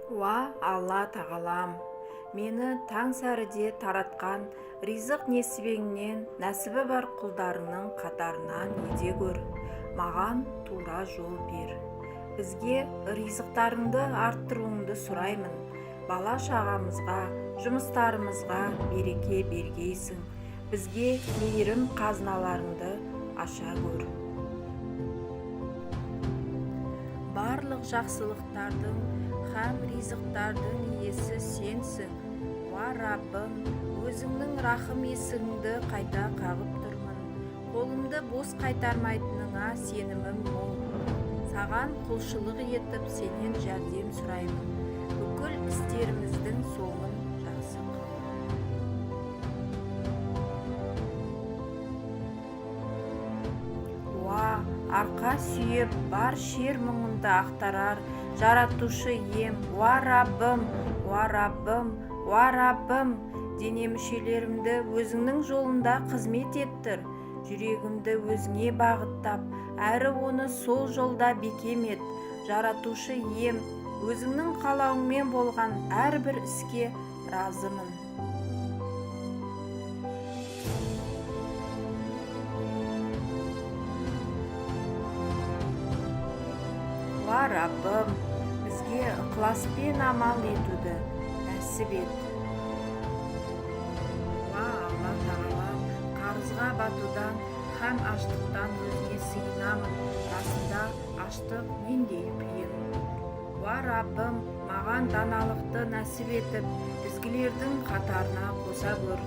Уа Алла тағалам, мені таң сәріде таратқан ризық несібеңнен нәсібі бар құлдарының қатарынан ете көр, маған тура жол бер. Бізге ризықтарыңды арттыруыңды сұраймын. Бала шағамызға, жұмыстарымызға береке бергейсің. Бізге мейірім қазыналарыңды аша көр. Барлық жақсылықтардың һәм ризықтардың иесі сенсің. Уа Раббым, өзіңнің рахым есігіңді қайта қағып тұрмын. Қолымды бос қайтармайтыныңа сенімім мол. Саған құлшылық етіп сенен жәрдем сұраймын. Бүкіл істеріміздің соңын жақсы қыл. Арқа сүйеп бар шер мұңынды ақтарар жаратушы ем. Уа Раббым, уа Раббым, уа Раббым, дене мүшелерімді өзіңнің жолында қызмет еттір. Жүрегімді өзіңе бағыттап, әрі оны сол жолда бекем ет. Жаратушы ем, өзіңнің қалауыңмен болған әрбір іске разымын. Уа Раббым, бізге ықыласпен амал етуді нәсіп ет. Уа Алла тағала, қарызға батудан һәм аштықтан өзіңе сыйынамын. Расында аштық нендей қиын. Уа Раббым, маған даналықты нәсіп етіп, ізгілердің қатарына қоса көр.